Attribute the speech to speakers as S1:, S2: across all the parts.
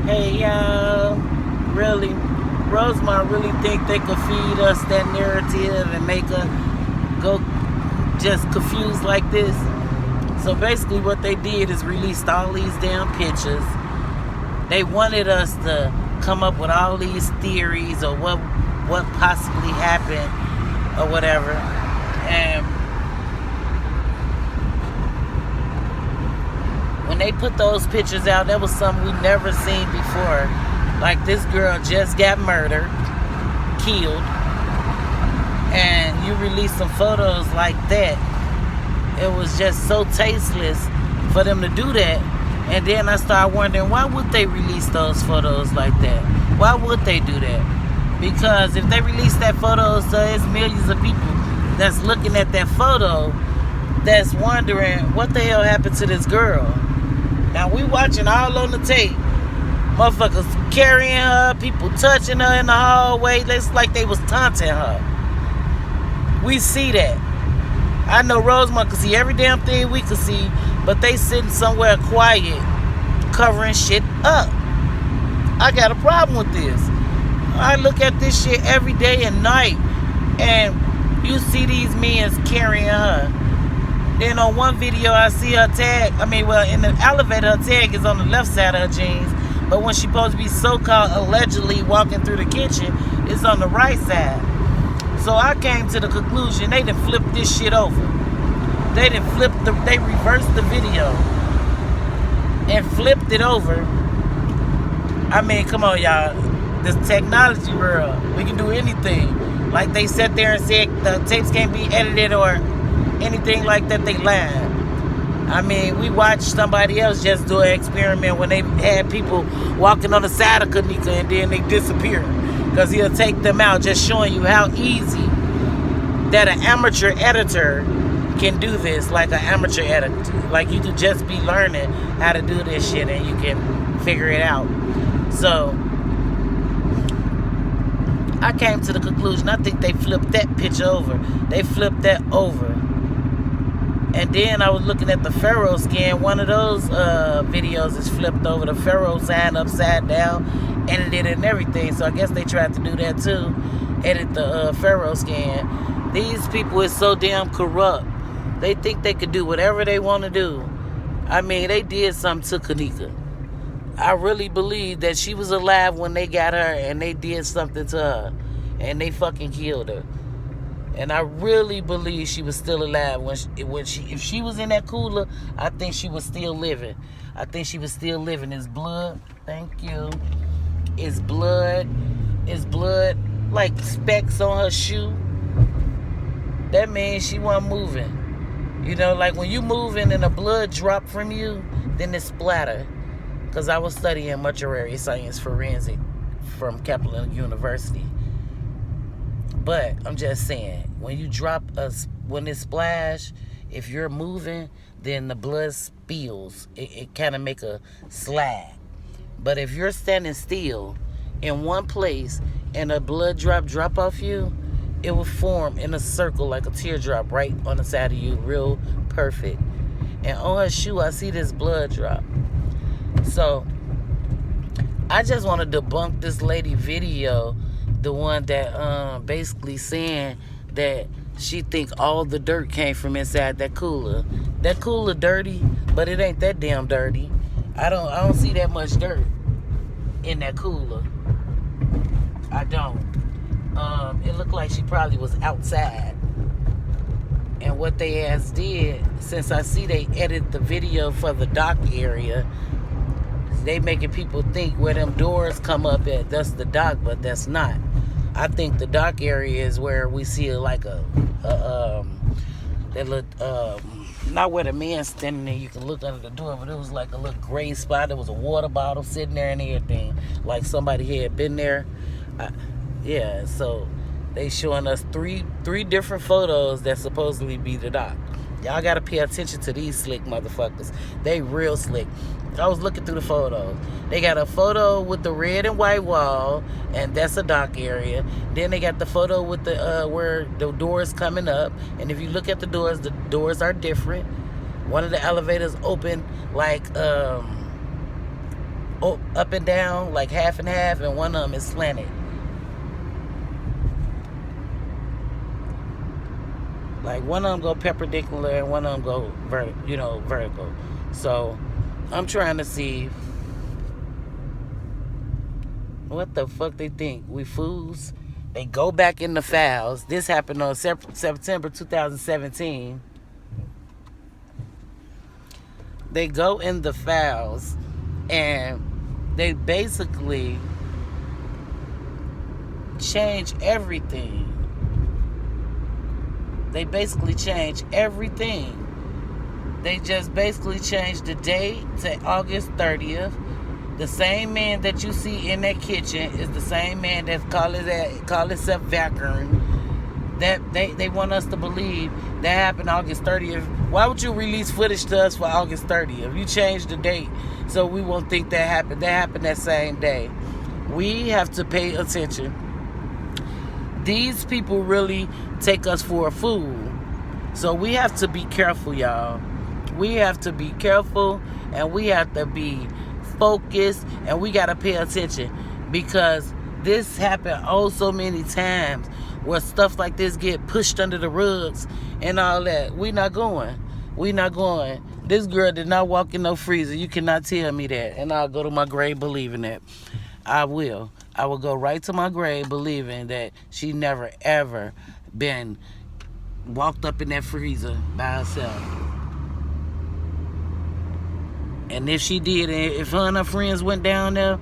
S1: Hey y'all, really, Rosemont really think they could feed us that narrative and make us go just confused like this? So basically what they did is released all these damn pictures. They wanted us to come up with all these theories or what possibly happened or whatever. And when they put those pictures out, that was something we never seen before. Like, this girl just got murdered, killed, and you release some photos like that. It was just so tasteless for them to do that. And then I started wondering, why would they release those photos like that? Why would they do that? Because if they release that photo, so it's millions of people that's looking at that photo that's wondering what the hell happened to this girl. Now we watching all on the tape. Motherfuckers carrying her, people touching her in the hallway. It's like they was taunting her. We see that. I know Rosemont can see every damn thing we can see, but they sitting somewhere quiet, covering shit up. I got a problem with this. I look at this shit every day and night, and you see these men carrying her. Then on one video, I see her tag. In the elevator, her tag is on the left side of her jeans. But when she's supposed to be so-called allegedly walking through the kitchen, it's on the right side. So I came to the conclusion they done flipped this shit over. They reversed the video and flipped it over. Come on, y'all. This technology world, we can do anything. Like they sat there and said the tapes can't be edited or anything like that, they lied. We watched somebody else just do an experiment when they had people walking on the side of Kanika and then they disappear. Because he'll take them out, just showing you how easy that an amateur editor can do this. Like an amateur editor. Like you could just be learning how to do this shit and you can figure it out. So I came to the conclusion, I think they flipped that picture over. They flipped that over. And then I was looking at the Pharaoh scan. One of those videos is flipped over. The Pharaoh sign upside down, edited and everything. So I guess they tried to do that too. Edit the Pharaoh scan. These people is so damn corrupt. They think they could do whatever they want to do. They did something to Kanika. I really believe that she was alive when they got her and they did something to her. And they fucking killed her. And I really believe she was still alive if she was in that cooler. I think she was still living. I think she was still living. It's blood. Thank you. It's blood. It's blood like specks on her shoe. That means she wasn't moving. Like when you moving and the blood drop from you, then it splatter. Because I was studying mortuary science forensic from Kaplan University. But I'm just saying, when you when it splash, if you're moving, then the blood spills. It kind of make a slide. But if you're standing still in one place and a blood drop off you, it will form in a circle like a teardrop right on the side of you, real perfect. And on her shoe, I see this blood drop. So I just want to debunk this lady video. The one that basically saying that she think all the dirt came from inside that cooler. That cooler dirty, but it ain't that damn dirty. I don't see that much dirt in that cooler. I don't. It looked like she probably was outside. And what they ass did, since I see they edit the video for the dock area, they making people think where them doors come up at, that's the dock, but that's not. I think the dock area is where we see like not where the man's standing there, you can look under the door, but it was like a little gray spot. There was a water bottle sitting there and everything, like somebody had been there. Yeah, so they showing us three different photos that supposedly be the dock. Y'all gotta pay attention to these slick motherfuckers. They real slick. I was looking through the photos. They got a photo with the red and white wall, and that's a dock area. Then they got the photo with the where the doors coming up, and if you look at the doors are different. One of the elevators open like up and down, like half and half, and one of them is slanted. Like one of them go perpendicular and one of them go vertical. So I'm trying to see what the fuck they think. We fools? They go back in the files. This happened on September 2017. They go in the files and they basically change everything. They basically change everything. They just basically changed the date to August 30th. The same man that you see in that kitchen is the same man that call himself vacuum. That they want us to believe that happened August 30th. Why would you release footage to us for August 30th? You changed the date so we won't think that happened. That happened that same day. We have to pay attention. These people really take us for a fool. So we have to be careful, y'all. We have to be careful, and we have to be focused, and we got to pay attention, because this happened so many times where stuff like this get pushed under the rugs and all that. We not going. This girl did not walk in no freezer. You cannot tell me that. And I'll go to my grave believing that. I will go right to my grave believing that she never ever been walked up in that freezer by herself. And if she did, if her and her friends went down there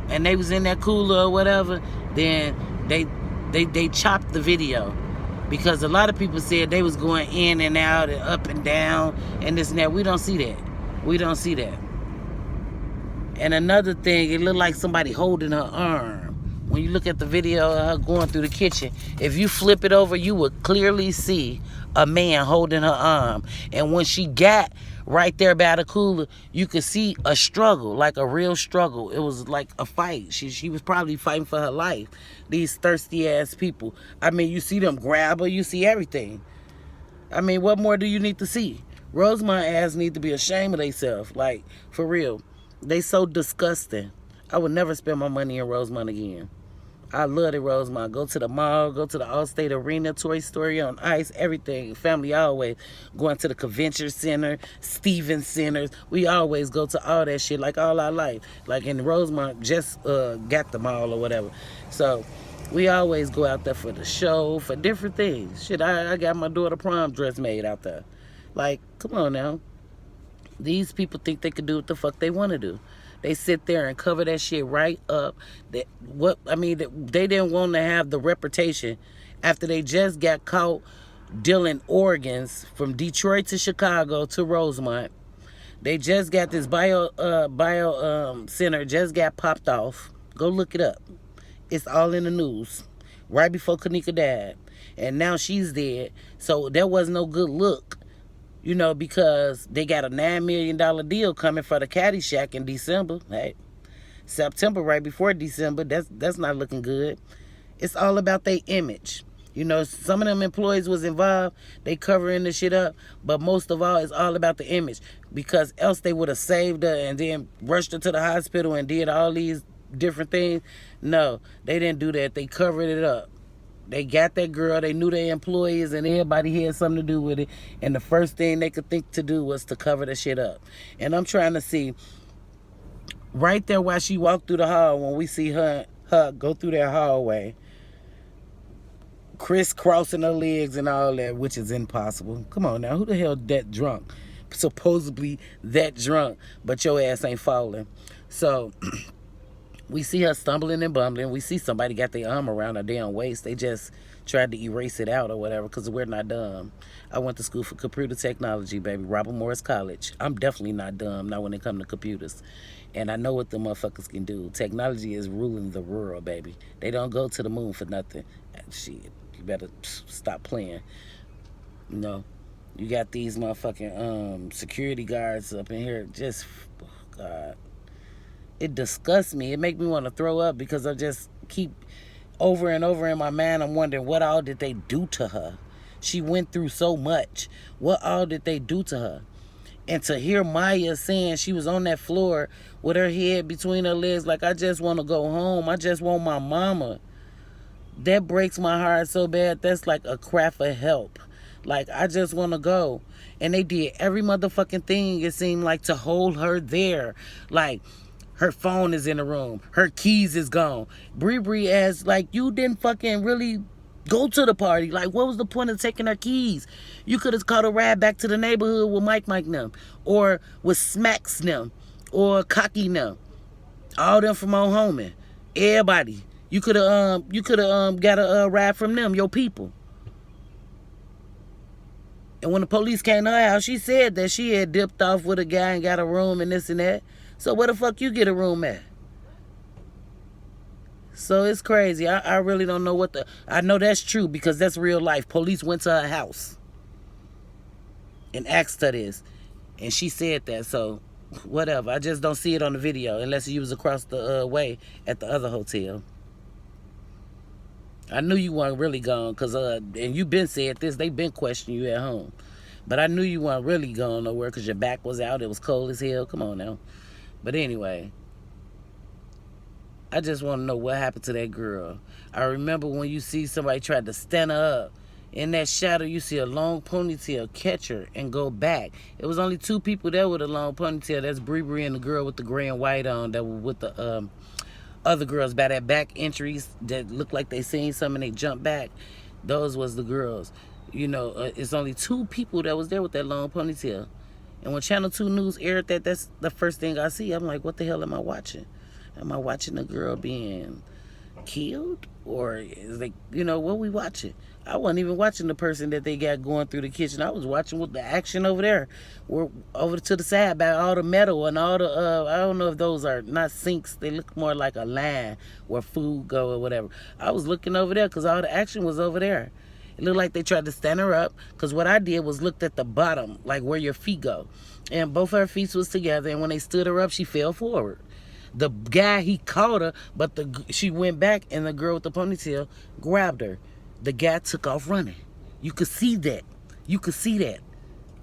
S1: and they was in that cooler or whatever, then they chopped the video. Because a lot of people said they was going in and out and up and down and this and that. We don't see that. And another thing, it looked like somebody holding her arm. When you look at the video of her going through the kitchen, if you flip it over, you would clearly see a man holding her arm. And when she got right there by the cooler, you could see a struggle, like a real struggle. It was like a fight. She was probably fighting for her life. These thirsty ass people. I mean, you see them grab her, you see everything. I mean, what more do you need to see? Rosemont ass need to be ashamed of themselves. Like, for real. They so disgusting. I would never spend my money in Rosemont again. I love the Rosemont. Go to the mall, go to the Allstate Arena, Toy Story on Ice, everything. Family always going to the Convention Center, Stevens Centers. We always go to all that shit like all our life. Like in Rosemont, just got the mall or whatever. So we always go out there for the show, for different things. Shit, I got my daughter prom dress made out there. Like, come on now. These people think they can do what the fuck they want to do. They sit there and cover that shit right up. They didn't want to have the reputation after they just got caught dealing organs from Detroit to Chicago to Rosemont. They just got this bio center just got popped off. Go look it up. It's all in the news. Right before Kenneka died. And now she's dead. So that was no good look. You know, because they got a $9 million deal coming for the Caddyshack in December. Hey, September, right before December, that's not looking good. It's all about their image. You know, some of them employees was involved. They covering the shit up. But most of all, it's all about the image. Because else they would have saved her and then rushed her to the hospital and did all these different things. No, they didn't do that. They covered it up. They got that girl. They knew their employees and everybody had something to do with it. And the first thing they could think to do was to cover the shit up. And I'm trying to see right there while she walked through the hall, when we see her go through that hallway, crisscrossing her legs and all that, which is impossible. Come on now, who the hell that drunk? Supposedly that drunk, but your ass ain't falling. So we see her stumbling and bumbling. We see somebody got their arm around her damn waist. They just tried to erase it out or whatever, because we're not dumb. I went to school for computer technology, baby. Robert Morris College. I'm definitely not dumb, not when it comes to computers. And I know what the motherfuckers can do. Technology is ruling the world, baby. They don't go to the moon for nothing. Shit, you better stop playing. You know, you got these motherfucking security guards up in here. Just, oh God. It disgusts me. It makes me want to throw up, because I just keep over and over in my mind. I'm wondering, what all did they do to her? She went through so much. What all did they do to her? And to hear Maya saying she was on that floor with her head between her legs like, I just want to go home. I just want my mama. That breaks my heart so bad. That's like a cry for help. Like, I just want to go. And they did every motherfucking thing, it seemed like, to hold her there. Like, her phone is in the room. Her keys is gone. Bree asked, like, you didn't fucking really go to the party. Like, what was the point of taking her keys? You could have caught a ride back to the neighborhood with Mike them. Or with Smacks them. Or Cocky them. All them from old homie. Everybody. You could have got a ride from them, your people. And when the police came to her house, she said that she had dipped off with a guy and got a room and this and that. So where the fuck you get a room at? So it's crazy. I really don't know what the... I know that's true because that's real life. Police went to her house and asked her this. And she said that. So whatever. I just don't see it on the video unless you was across the way at the other hotel. I knew you weren't really gone because, and you been said this, they been questioning you at home. But I knew you weren't really gone nowhere because your back was out. It was cold as hell. Come on now. But anyway, I just want to know what happened to that girl. I remember when you see somebody try to stand her up. In that shadow, you see a long ponytail catch her and go back. It was only 2 people there with a long ponytail. That's Bree and the girl with the gray and white on that were with the... other girls by that back entries that looked like they seen something and they jumped back. Those was the girls. You know, it's only 2 people that was there with that long ponytail. And when Channel 2 News aired that, that's the first thing I see. I'm like, what the hell am I watching? Am I watching a girl being killed? Or is like, you know, what we watching? I wasn't even watching the person that they got going through the kitchen. I was watching with the action over there. We're over to the side by all the metal and all the, I don't know if those are not sinks. They look more like a line where food go or whatever. I was looking over there because all the action was over there. It looked like they tried to stand her up because what I did was looked at the bottom, like where your feet go. And both her feet was together, and when they stood her up, she fell forward. The guy, he caught her, but she went back, and the girl with the ponytail grabbed her. The guy took off running. You could see that. You could see that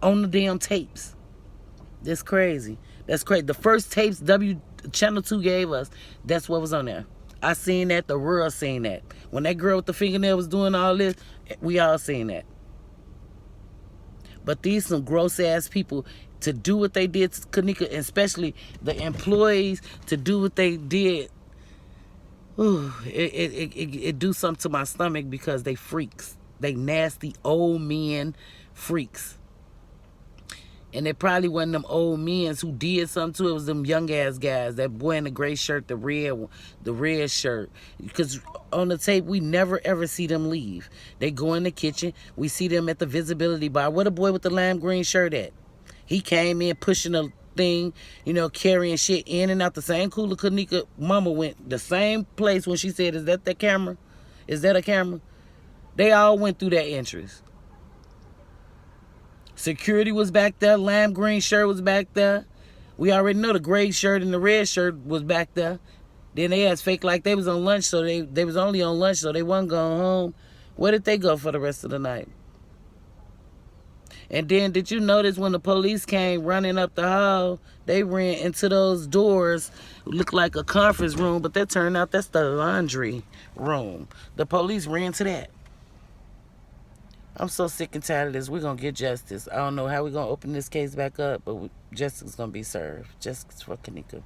S1: on the damn tapes. That's crazy. That's crazy. The first tapes Channel 2 gave us, that's what was on there. I seen that. The world seen that. When that girl with the fingernail was doing all this, we all seen that. But these some gross-ass people to do what they did to Kenneka, especially the employees to do what they did. Ooh, it do something to my stomach because they freaks. They nasty old men freaks. And it probably wasn't them old men who did something to it. It was them young ass guys. That boy in the gray shirt, the red shirt. Because on the tape, we never ever see them leave. They go in the kitchen. We see them at the visibility bar. Where the boy with the lime green shirt at? He came in pushing a thing, you know, carrying shit in and out the same cooler Kenneka mama went. The same place when she said, is that the camera? Is that a camera? They all went through that entrance. Security was back there. Lime green shirt was back there. We already know the gray shirt and the red shirt was back there. Then they asked fake like they was on lunch, so they was only on lunch, so they wasn't going home. Where did they go for the rest of the night? And then did you notice when the police came running up the hall, they ran into those doors, looked like a conference room, but that turned out that's the laundry room. The police ran to that. I'm so sick and tired of this. We're going to get justice. I don't know how we're going to open this case back up, but justice is going to be served. Justice for Kenneka.